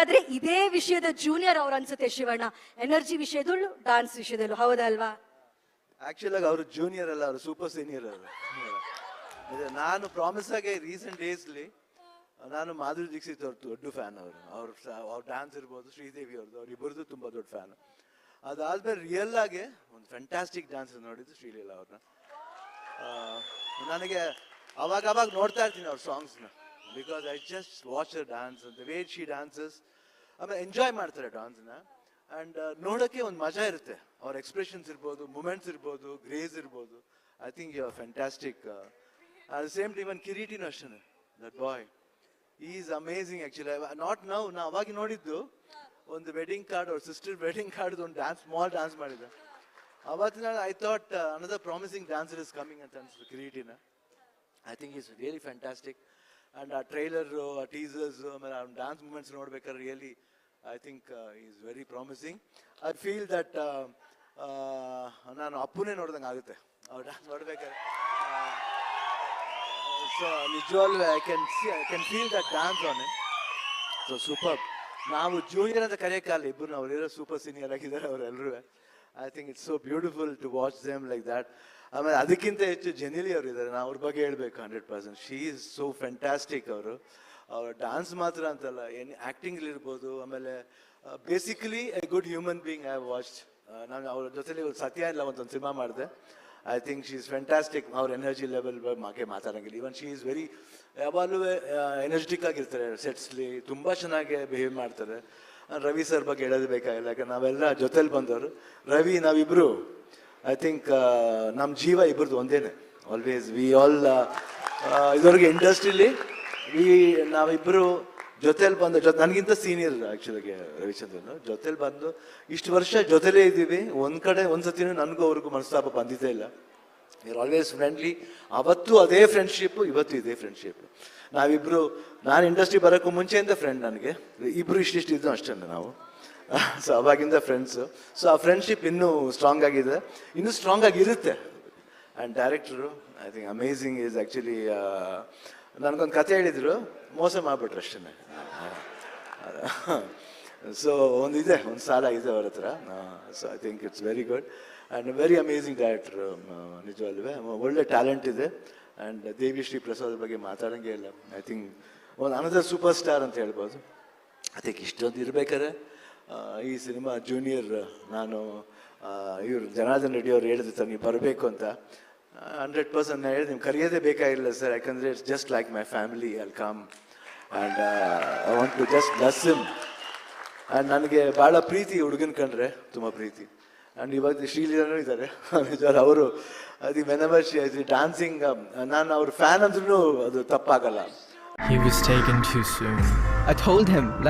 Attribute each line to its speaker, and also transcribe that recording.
Speaker 1: ಹಾಗಾದ್ರೆ ಇದೇ ವಿಷಯದ ಜೂನಿಯರ್ ಅವ್ರು ಅನ್ಸುತ್ತೆ ಶಿವಣ್ಣ, ಎನರ್ಜಿ ವಿಷಯದಲ್ಲೂ ಡಾನ್ಸ್ ವಿಷಯದಲ್ಲೂ, ಹೌದಲ್ವಾ?
Speaker 2: ಆಕ್ಚುಲ್ ಆಗಿ ಅವರು ಜೂನಿಯರ್ ಅಲ್ಲ, ಅವರು ಸೂಪರ್ ಸೀನಿಯರ್ ಅವರು. ನಾನು ಪ್ರಾಮಿಸ್ ಆಗಿ ರೀಸೆಂಟ್ ಡೇಸ್ಲಿ ನಾನು ಮಾಧುರಿ ದೀಕ್ಷಿತ್ ಅವ್ರ ದೊಡ್ಡ ಫ್ಯಾನ್. ಅವ್ರ ಡ್ಯಾನ್ಸ್ ಇರ್ಬೋದು, ಶ್ರೀದೇವಿ ಅವ್ರದ್ದು, ಅವ್ರಿಬ್ಬರದು ತುಂಬ ದೊಡ್ಡ ಫ್ಯಾನ್. ಅದಾದ್ಮೇಲೆ ರಿಯಲ್ ಆಗಿ ಒಂದು ಫ್ಯಾಂಟಾಸ್ಟಿಕ್ ಡ್ಯಾನ್ಸ್ ನೋಡಿದ್ದು ಶ್ರೀಲೀಲಾ ಅವ್ರನ್ನ. ನನಗೆ ಅವಾಗ ನೋಡ್ತಾ ಇರ್ತೀನಿ ಅವ್ರ ಸಾಂಗ್ಸ್ನ, because I just watch her dance, the way she dances. ಆಮೇಲೆ ಎಂಜಾಯ್ ಮಾಡ್ತಾರೆ ಡ್ಯಾನ್ಸ್ನ. ಆ್ಯಂಡ್ ನೋಡೋಕ್ಕೆ ಒಂದು ಮಜಾ ಇರುತ್ತೆ. ಅವ್ರ ಎಕ್ಸ್ಪ್ರೆಷನ್ಸ್ ಇರ್ಬೋದು, ಮೂಮೆಂಟ್ಸ್ ಇರ್ಬೋದು, ಗ್ರೇಸ್ ಇರ್ಬೋದು. I think you are fantastic. At the same time ಒಂದು ಕಿರೀಟಿನೂ ಅಷ್ಟೇ, that boy is amazing actually. Not now, ನಾ ಅವಾಗ ನೋಡಿದ್ದು ಒಂದು ವೆಡ್ಡಿಂಗ್ ಕಾರ್ಡ್, ಅವ್ರ ಸಿಸ್ಟರ್ ವೆಡ್ಡಿಂಗ್ ಕಾರ್ಡ್ ಒಂದು ಡ್ಯಾನ್ಸ್, ಸ್ಮಾಲ್ ಡ್ಯಾನ್ಸ್ ಮಾಡಿದ್ದೆ. ಅವತ್ತಿನ I thought another promising dancer is coming ಅಂತ ಅನಿಸ್ತು ಕಿರೀಟಿನ. I think is really fantastic. And ಆ ಟ್ರೈಲರು, ಆ ಟೀಸರ್ಸು, ಆಮೇಲೆ ಆ ಡ್ಯಾನ್ಸ್ ಮೂಮೆಂಟ್ಸ್ ನೋಡ್ಬೇಕಾದ್ರೆ really I think is very promising. I feel that ನಾನು ಅಪ್ಪುನೇ ನೋಡ್ದಂಗೆ ಆಗುತ್ತೆ ಅವ್ರು ಡ್ಯಾನ್ಸ್ ನೋಡ್ಬೇಕಾದ್ರೆ. ಸೊ ನಿಜವಾಗ್ಲೂ I can feel that dance on it. So super. ನಾವು ಜೂನಿಯರ್ ಅಂತ ಕರೆಯೋಕ್ಕಲ್ಲ, ಇಬ್ಬರು ಅವರೆಲ್ಲ ಸೂಪರ್ ಸೀನಿಯರ್ ಆಗಿದ್ದಾರೆ ಅವರೆಲ್ಲರೂ. I think it's so beautiful to watch them like that. ಆಮೇಲೆ ಅದಕ್ಕಿಂತ ಹೆಚ್ಚು ಜೆನಿಲಿ ಅವರು ಇದ್ದಾರೆ, ನಾವು ಅವ್ರ ಬಗ್ಗೆ ಹೇಳ್ಬೇಕು 100%. She is so fantastic. ಅವ್ರ ಡ್ಯಾನ್ಸ್ ಮಾತ್ರ ಅಂತಲ್ಲ, ಏನು ಆ್ಯಕ್ಟಿಂಗ್ಲಿರ್ಬೋದು. ಆಮೇಲೆ basically A good human being I have watched. ನಾನು ಅವ್ರ ಜೊತೆಲಿ ಸತ್ಯ ಇಲ್ಲ ಒಂದು ಸಿನಿಮಾ ಮಾಡಿದೆ. I think she is fantastic. ಅವ್ರ ಎನರ್ಜಿ ಲೆವೆಲ್ ಬಗ್ಗೆ ಮಾತಾಡೋಂಗಿಲ್ಲ. ಈವನ್ ಶಿ ಈಸ್ ವೆರಿ, ಯಾವಾಗಲೂ ಎನರ್ಜೆಟಿಕ್ ಆಗಿರ್ತಾರೆ ಸೆಟ್ಸ್ಲಿ, ತುಂಬ ಚೆನ್ನಾಗಿ ಬಿಹೇವ್ ಮಾಡ್ತಾರೆ. ರವಿ ಸರ್ ಬಗ್ಗೆ ಹೇಳೋದು ಬೇಕಾಗಿಲ್ಲ, ಯಾಕಂದ್ರೆ ನಾವೆಲ್ಲ ಜೊತೆಲಿ ಬಂದವರು. ರವಿ ನಾವಿಬ್ಬರು ಐ ಥಿಂಕ್ ನಮ್ಮ ಜೀವ ಇಬ್ಬರದು ಒಂದೇನೆ. ಆಲ್ವೇಸ್ ವಿ ಆಲ್ ಇದುವರೆಗೆ ಇಂಡಸ್ಟ್ರಿಲಿ ನಾವಿಬ್ಬರು ಜೊತೆಲಿ ಬಂದು ನನಗಿಂತ ಸೀನಿಯರ್ ಆ್ಯಕ್ಚುಲಿಗೆ ರವಿಚಂದ್ರನ್. ಜೊತೆಲಿ ಬಂದು ಇಷ್ಟು ವರ್ಷ ಜೊತೆಲೇ ಇದ್ದೀವಿ. ಒಂದು ಕಡೆ ಒಂದು ಸತಿನೂ ನನಗೂ ಅವ್ರಿಗೂ ಮನಸ್ತಾಪ ಬಂದಿದ್ದೇ ಇಲ್ಲ. We are always friendly. ಅವತ್ತು ಅದೇ ಫ್ರೆಂಡ್ಶಿಪ್ಪು, ಇವತ್ತು ಇದೇ ಫ್ರೆಂಡ್ಶಿಪ್. ನಾವಿಬ್ಬರು, ನಾನು ಇಂಡಸ್ಟ್ರಿ ಬರೋಕ್ಕೂ ಮುಂಚೆಯಿಂದ ಫ್ರೆಂಡ್. ನನಗೆ ಇಬ್ಬರು ಇಷ್ಟಿಷ್ಟು ಇದ್ದು ಅಷ್ಟೇ ನಾವು. ಸೊ ಅವಾಗಿಂದ ಫ್ರೆಂಡ್ಸು. ಸೊ ಆ ಫ್ರೆಂಡ್ಶಿಪ್ ಇನ್ನೂ ಸ್ಟ್ರಾಂಗ್ ಆಗಿದೆ, ಇನ್ನೂ ಸ್ಟ್ರಾಂಗ್ ಆಗಿರುತ್ತೆ. And director I think amazing is actually. ನನಗೊಂದು ಕತೆ ಹೇಳಿದರು, ಮೋಸ ಮಾಡಿಬಿಟ್ರು ಅಷ್ಟೇ. ಸೊ ಒಂದು ಸಾಲ ಇದೆ ಅವ್ರ ಹತ್ರ. So I think it's very good and very amazing director. ನಿಜವಲ್ವೇ ಒಳ್ಳೆ ಟ್ಯಾಲೆಂಟ್ ಇದೆ. ಆ್ಯಂಡ್ ದೇವಿ ಶ್ರೀ ಪ್ರಸಾದ್ ಬಗ್ಗೆ ಮಾತಾಡೋಂಗೆ ಇಲ್ಲ. ಐ ಥಿಂಕ್ ಒಂದು ಅನದರ್ ಸೂಪರ್ ಸ್ಟಾರ್ ಅಂತ ಹೇಳ್ಬೋದು. ಐ ಥಿಂಕ್ ಇಷ್ಟೊಂದು ಇರಬೇಕಾದ್ರೆ ಈ ಸಿನಿಮಾ ಜೂನಿಯರ್, ನಾನು ಇವರು ಜನಾರ್ದನ್ ರೆಡ್ಡಿ ಅವ್ರು ಹೇಳಿದ್ರು ನೀವು ಬರಬೇಕು ಅಂತ. 100% ನಾನು ಹೇಳಿದೆ, ನೀವು ಕರೆಯೋದೇ ಬೇಕಾಗಿಲ್ಲ ಸರ್, ಯಾಕಂದರೆ it's just like my family. I'll come and I want to just bless him. And ನನಗೆ ಭಾಳ ಪ್ರೀತಿ ಹುಡುಗನ ಕಂಡ್ರೆ, ತುಂಬ ಪ್ರೀತಿ. ಆ್ಯಂಡ್ ಇವಾಗ ಶ್ರೀಲೀಲಾನೂ ಇದ್ದಾರೆ ನಿಜವಾದ. ಅವರು ಅದು ವೆನೆವರ್ ಶಿ ಇಸ್ ಡ್ಯಾನ್ಸಿಂಗ್, ನಾನು ಅವ್ರ ಫ್ಯಾನ್ ಅಂದ್ರೂ ಅದು ತಪ್ಪಾಗಲ್ಲ.
Speaker 3: He was taken too soon. I told him